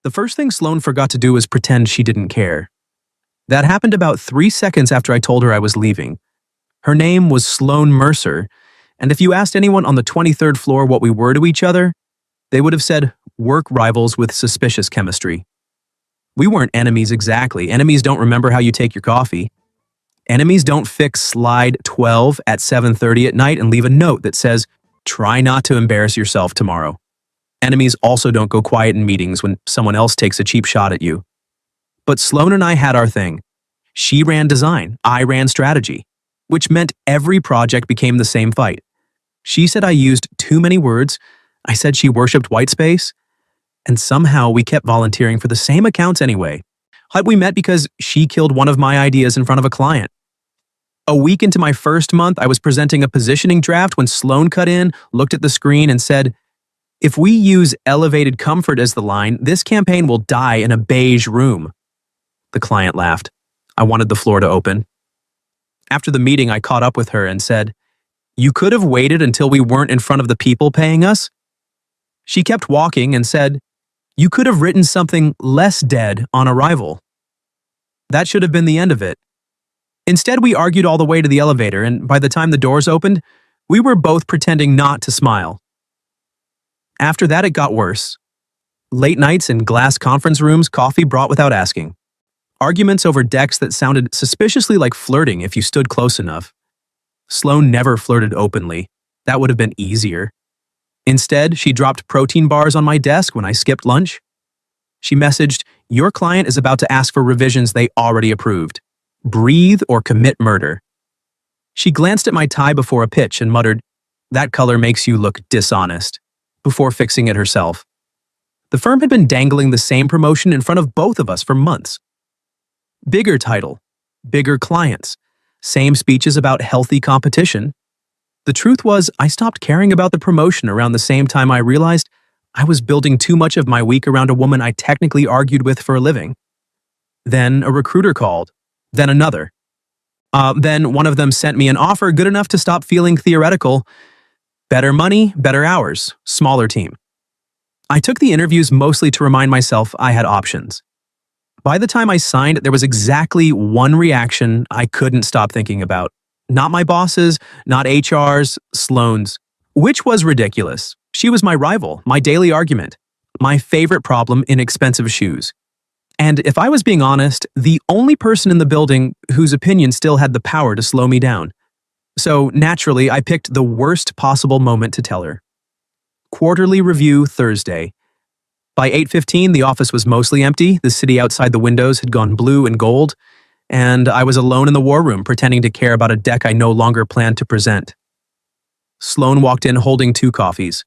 The first thing Sloane forgot to do was pretend she didn't care. That happened about 3 seconds after I told her I was leaving. Her name was Sloane Mercer, and if you asked anyone on the 23rd floor what we were to each other, they would have said work rivals with suspicious chemistry. We weren't enemies exactly. Enemies don't remember how you take your coffee. Enemies don't fix slide 12 at 7:30 at night and leave a note that says, "Try not to embarrass yourself tomorrow." Enemies also don't go quiet in meetings when someone else takes a cheap shot at you. But Sloane and I had our thing. She ran design, I ran strategy, which meant every project became the same fight. She said I used too many words, I said she worshipped white space, and somehow we kept volunteering for the same accounts anyway. We met because she killed one of my ideas in front of a client. A week into my first month, I was presenting a positioning draft when Sloane cut in, looked at the screen, and said, "If we use elevated comfort as the line, this campaign will die in a beige room." The client laughed. I wanted the floor to open. After the meeting, I caught up with her and said, "You could have waited until we weren't in front of the people paying us." She kept walking and said, "You could have written something less dead on arrival." That should have been the end of it. Instead, we argued all the way to the elevator, and by the time the doors opened, we were both pretending not to smile. After that, it got worse. Late nights in glass conference rooms, coffee brought without asking. Arguments over decks that sounded suspiciously like flirting if you stood close enough. Sloane never flirted openly. That would have been easier. Instead, she dropped protein bars on my desk when I skipped lunch. She messaged, "Your client is about to ask for revisions they already approved. Breathe or commit murder." She glanced at my tie before a pitch and muttered, "That color makes you look dishonest," before fixing it herself. The firm had been dangling the same promotion in front of both of us for months. Bigger title, bigger clients, same speeches about healthy competition. The truth was, I stopped caring about the promotion around the same time I realized I was building too much of my week around a woman I technically argued with for a living. Then a recruiter called, then another. Then one of them sent me an offer good enough to stop feeling theoretical. Better money, better hours, smaller team. I took the interviews mostly to remind myself I had options. By the time I signed, there was exactly one reaction I couldn't stop thinking about. Not my boss's, not HR's, Sloane's. Which was ridiculous. She was my rival, my daily argument, my favorite problem in expensive shoes. And if I was being honest, the only person in the building whose opinion still had the power to slow me down. So naturally, I picked the worst possible moment to tell her. Quarterly review Thursday. By 8:15, the office was mostly empty, the city outside the windows had gone blue and gold, and I was alone in the war room pretending to care about a deck I no longer planned to present. Sloane walked in holding 2 coffees.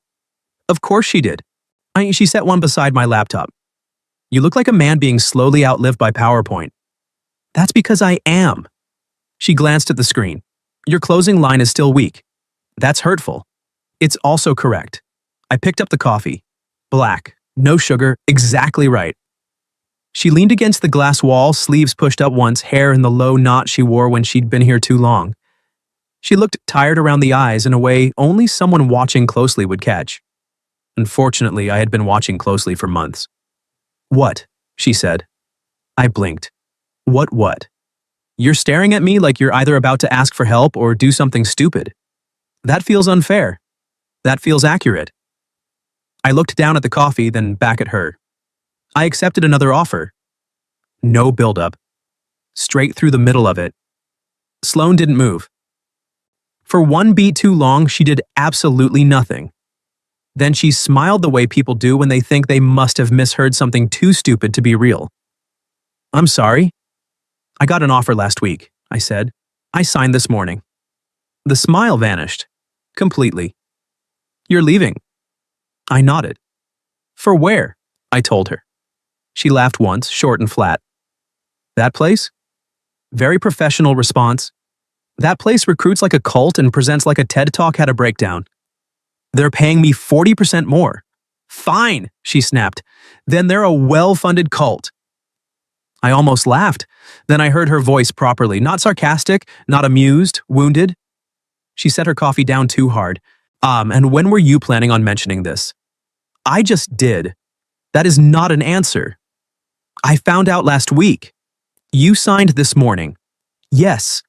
Of course she did. She set one beside my laptop. "You look like a man being slowly outlived by PowerPoint." "That's because I am." She glanced at the screen. "Your closing line is still weak." "That's hurtful." "It's also correct." I picked up the coffee. Black. No sugar, exactly right. She leaned against the glass wall, sleeves pushed up once, hair in the low knot she wore when she'd been here too long. She looked tired around the eyes in a way only someone watching closely would catch. Unfortunately, I had been watching closely for months. "What?" she said. I blinked. What? "You're staring at me like you're either about to ask for help or do something stupid. That feels unfair. That feels accurate." I looked down at the coffee, then back at her. I accepted another offer. No build-up. Straight through the middle of it. Sloane didn't move. For one beat too long, she did absolutely nothing. Then she smiled the way people do when they think they must have misheard something too stupid to be real. "I'm sorry. I got an offer last week," I said. "I signed this morning." The smile vanished. Completely. "You're leaving." I nodded. "For where?" I told her. She laughed once, short and flat. "That place?" Very professional response. "That place recruits like a cult and presents like a TED Talk had a breakdown. They're paying me 40% more." "Fine," she snapped. "Then they're a well-funded cult." I almost laughed. Then I heard her voice properly, not sarcastic, not amused, wounded. She set her coffee down too hard. And when were you planning on mentioning this?" "I just did. That is not an answer. I found out last week. You signed this morning. Yes.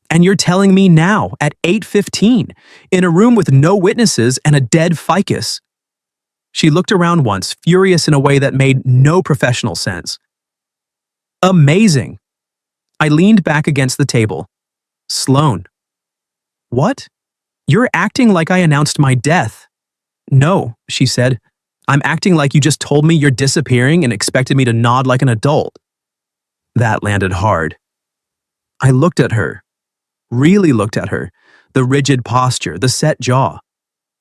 And you're telling me now, at 8:15, in a room with no witnesses and a dead ficus. She looked around once, furious in a way that made no professional sense. Amazing. I leaned back against the table. Sloan. What? You're acting like I announced my death. No, she said. I'm acting like you just told me you're disappearing and expected me to nod like an adult. That landed hard. I looked at her. Really looked at her. The rigid posture, the set jaw.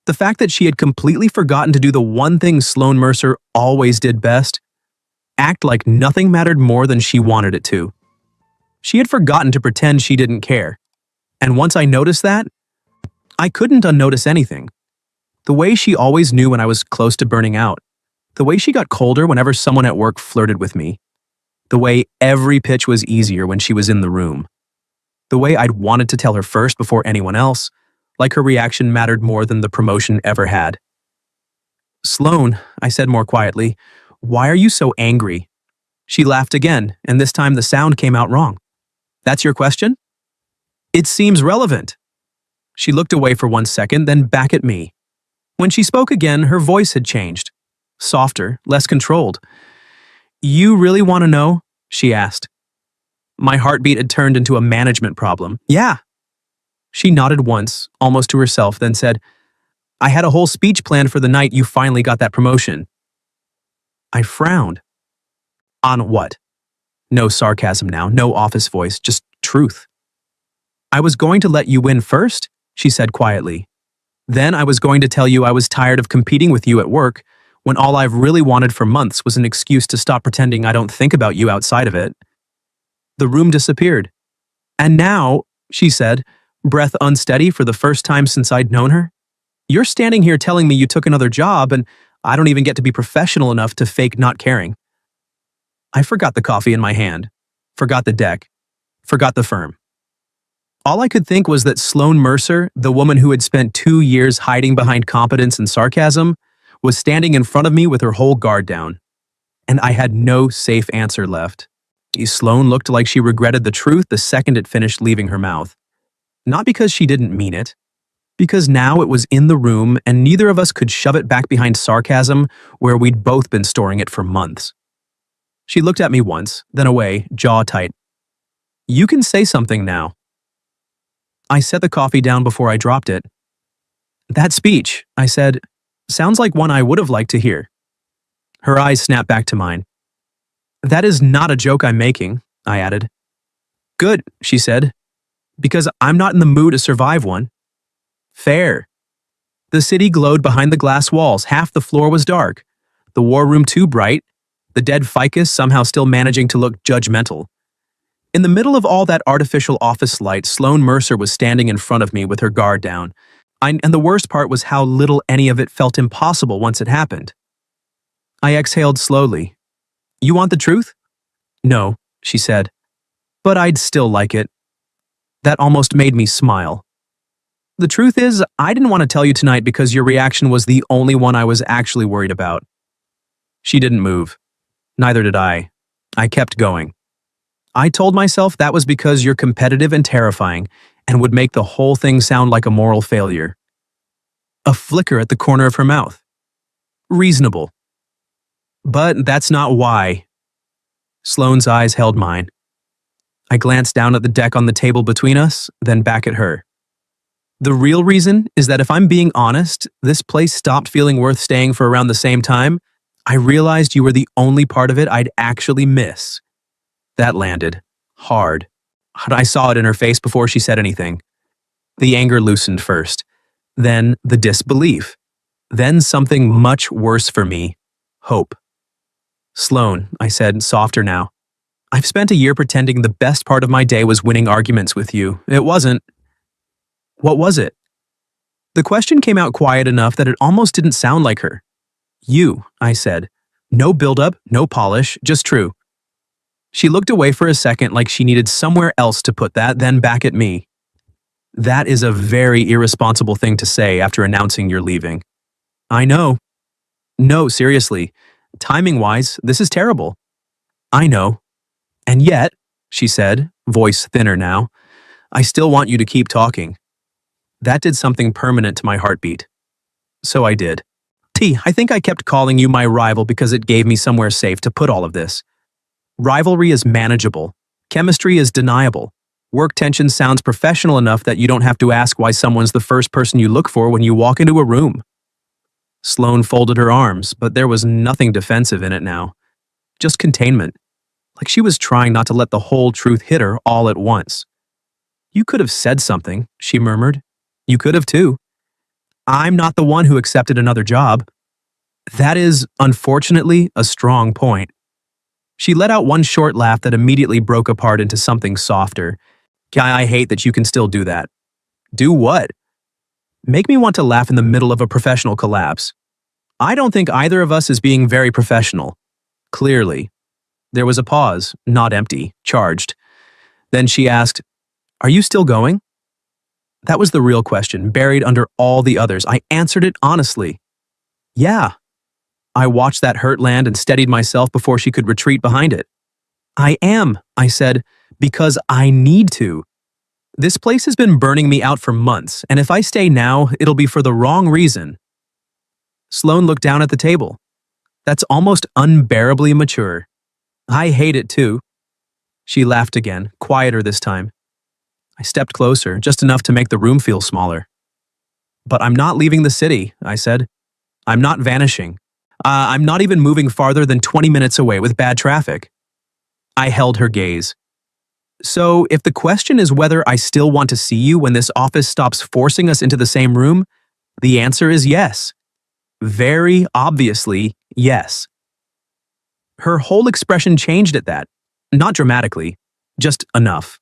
The fact that she had completely forgotten to do the one thing Sloan Mercer always did best, act like nothing mattered more than she wanted it to. She had forgotten to pretend she didn't care. And once I noticed that, I couldn't unnotice anything. The way she always knew when I was close to burning out. The way she got colder whenever someone at work flirted with me. The way every pitch was easier when she was in the room. The way I'd wanted to tell her first before anyone else, like her reaction mattered more than the promotion ever had. Sloan, I said more quietly, why are you so angry? She laughed again, and this time the sound came out wrong. That's your question? It seems relevant. She looked away for 1 second, then back at me. When she spoke again, her voice had changed. Softer, less controlled. You really want to know? She asked. My heartbeat had turned into a management problem. Yeah. She nodded once, almost to herself, then said, I had a whole speech planned for the night you finally got that promotion. I frowned. On what? No sarcasm now, no office voice, just truth. I was going to let you win first, she said quietly. Then I was going to tell you I was tired of competing with you at work, when all I've really wanted for months was an excuse to stop pretending I don't think about you outside of it. The room disappeared. And now, she said, breath unsteady for the first time since I'd known her, you're standing here telling me you took another job and I don't even get to be professional enough to fake not caring. I forgot the coffee in my hand, forgot the deck, forgot the firm. All I could think was that Sloan Mercer, the woman who had spent 2 years hiding behind competence and sarcasm, was standing in front of me with her whole guard down. And I had no safe answer left. Sloan looked like she regretted the truth the second it finished leaving her mouth. Not because she didn't mean it, because now it was in the room and neither of us could shove it back behind sarcasm where we'd both been storing it for months. She looked at me once, then away, jaw tight. You can say something now. I set the coffee down before I dropped it. That speech, I said, sounds like one I would have liked to hear. Her eyes snapped back to mine. That is not a joke I'm making, I added. Good, she said, because I'm not in the mood to survive one. Fair. The city glowed behind the glass walls, half the floor was dark, the war room too bright, the dead ficus somehow still managing to look judgmental. In the middle of all that artificial office light, Sloan Mercer was standing in front of me with her guard down. And the worst part was how little any of it felt impossible once it happened. I exhaled slowly. You want the truth? No, she said. But I'd still like it. That almost made me smile. The truth is, I didn't want to tell you tonight because your reaction was the only one I was actually worried about. She didn't move. Neither did I. I kept going. I told myself that was because you're competitive and terrifying and would make the whole thing sound like a moral failure. A flicker at the corner of her mouth. Reasonable. But that's not why. Sloane's eyes held mine. I glanced down at the deck on the table between us, then back at her. The real reason is that if I'm being honest, this place stopped feeling worth staying for around the same time. I realized you were the only part of it I'd actually miss. That landed. Hard. I saw it in her face before she said anything. The anger loosened first. Then the disbelief. Then something much worse for me. Hope. Sloan, I said, softer now. I've spent a year pretending the best part of my day was winning arguments with you. It wasn't. What was it? The question came out quiet enough that it almost didn't sound like her. You, I said. No build-up, no polish, just true. She looked away for a second like she needed somewhere else to put that, then back at me. That is a very irresponsible thing to say after announcing you're leaving. I know. No, seriously. Timing-wise, this is terrible. I know. And yet, she said, voice thinner now, I still want you to keep talking. That did something permanent to my heartbeat. So I did. I think I kept calling you my rival because it gave me somewhere safe to put all of this. Rivalry is manageable. Chemistry is deniable. Work tension sounds professional enough that you don't have to ask why someone's the first person you look for when you walk into a room. Sloane folded her arms, but there was nothing defensive in it now. Just containment. Like she was trying not to let the whole truth hit her all at once. You could have said something, she murmured. You could have too. I'm not the one who accepted another job. That is, unfortunately, a strong point. She let out one short laugh that immediately broke apart into something softer. I hate that you can still do that. Do what? Make me want to laugh in the middle of a professional collapse. I don't think either of us is being very professional. Clearly. There was a pause, not empty, charged. Then she asked, Are you still going? That was the real question, buried under all the others. I answered it honestly. Yeah. I watched that hurt land and steadied myself before she could retreat behind it. I am, I said, because I need to. This place has been burning me out for months, and if I stay now, it'll be for the wrong reason. Sloane looked down at the table. That's almost unbearably mature. I hate it too. She laughed again, quieter this time. I stepped closer, just enough to make the room feel smaller. But I'm not leaving the city, I said. I'm not vanishing. I'm not even moving farther than 20 minutes away with bad traffic. I held her gaze. So, if the question is whether I still want to see you when this office stops forcing us into the same room, the answer is yes. Very obviously, yes. Her whole expression changed at that. Not dramatically, just enough.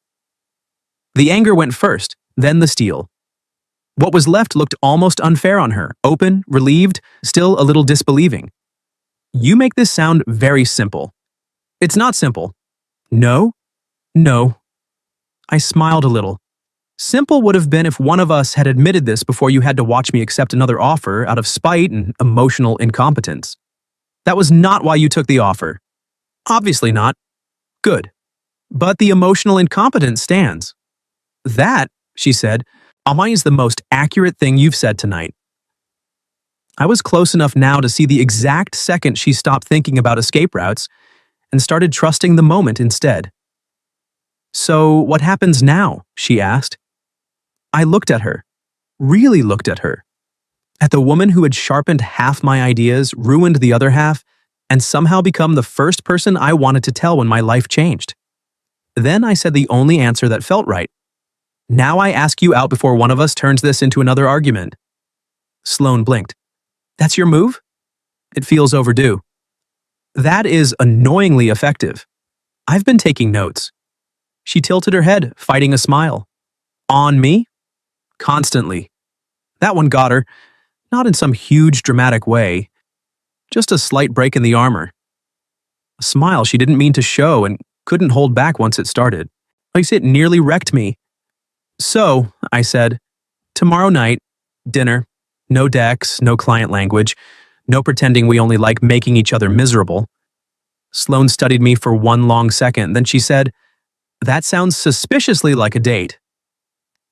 The anger went first, then the steel. What was left looked almost unfair on her, open, relieved, still a little disbelieving. You make this sound very simple. It's not simple. No? No. I smiled a little. Simple would have been if one of us had admitted this before you had to watch me accept another offer out of spite and emotional incompetence. That was not why you took the offer. Obviously not. Good. But the emotional incompetence stands. That, she said, is the most accurate thing you've said tonight. I was close enough now to see the exact second she stopped thinking about escape routes and started trusting the moment instead. So, what happens now? She asked. I looked at her, really looked at her, at the woman who had sharpened half my ideas, ruined the other half, and somehow become the first person I wanted to tell when my life changed. Then I said the only answer that felt right. Now I ask you out before one of us turns this into another argument. Sloane blinked. That's your move? It feels overdue. That is annoyingly effective. I've been taking notes. She tilted her head, fighting a smile. On me? Constantly. That one got her, not in some huge dramatic way, just a slight break in the armor. A smile she didn't mean to show and couldn't hold back once it started. It nearly wrecked me. So, I said, tomorrow night, dinner, no decks, no client language, no pretending we only like making each other miserable. Sloane studied me for one long second, then she said, That sounds suspiciously like a date.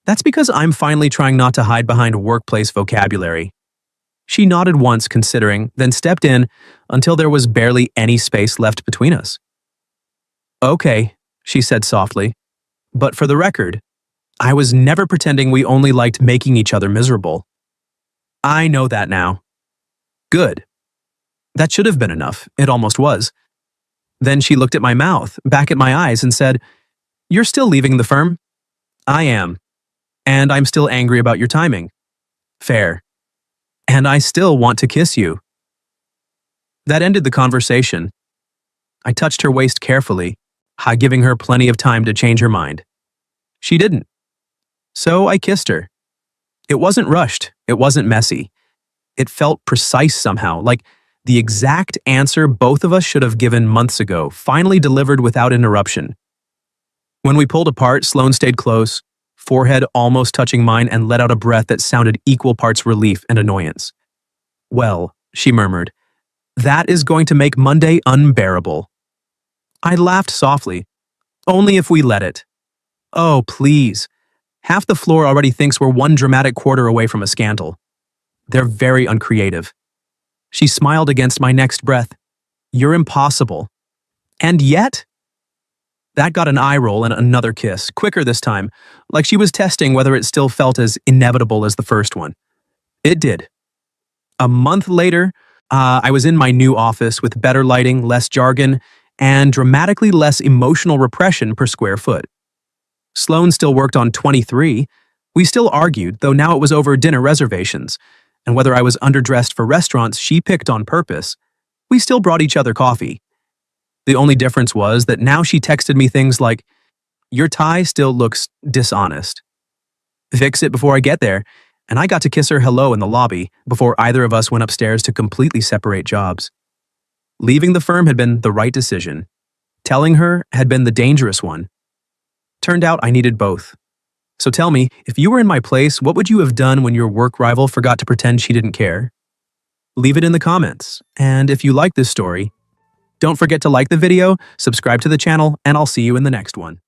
That's because I'm finally trying not to hide behind workplace vocabulary. She nodded once, considering, then stepped in until there was barely any space left between us. Okay, she said softly, but for the record, I was never pretending we only liked making each other miserable. I know that now. Good. That should have been enough. It almost was. Then she looked at my mouth, back at my eyes, and said, You're still leaving the firm? I am. And I'm still angry about your timing. Fair. And I still want to kiss you. That ended the conversation. I touched her waist carefully, giving her plenty of time to change her mind. She didn't. So I kissed her. It wasn't rushed. It wasn't messy. It felt precise somehow, like the exact answer both of us should have given months ago, finally delivered without interruption. When we pulled apart, Sloane stayed close, forehead almost touching mine, and let out a breath that sounded equal parts relief and annoyance. Well, she murmured, That is going to make Monday unbearable. I laughed softly. Only if we let it. Oh, please. Half the floor already thinks we're one dramatic quarter away from a scandal. They're very uncreative. She smiled against my next breath. You're impossible. And yet? That got an eye roll and another kiss, quicker this time, like she was testing whether it still felt as inevitable as the first one. It did. A month later, I was in my new office with better lighting, less jargon, and dramatically less emotional repression per square foot. Sloane still worked on 23. We still argued, though now it was over dinner reservations, and whether I was underdressed for restaurants she picked on purpose. We still brought each other coffee. The only difference was that now she texted me things like, "Your tie still looks dishonest. Fix it before I get there," and I got to kiss her hello in the lobby before either of us went upstairs to completely separate jobs. Leaving the firm had been the right decision. Telling her had been the dangerous one. Turned out I needed both. So tell me, if you were in my place, what would you have done when your work rival forgot to pretend she didn't care? Leave it in the comments. And if you like this story, don't forget to like the video, subscribe to the channel, and I'll see you in the next one.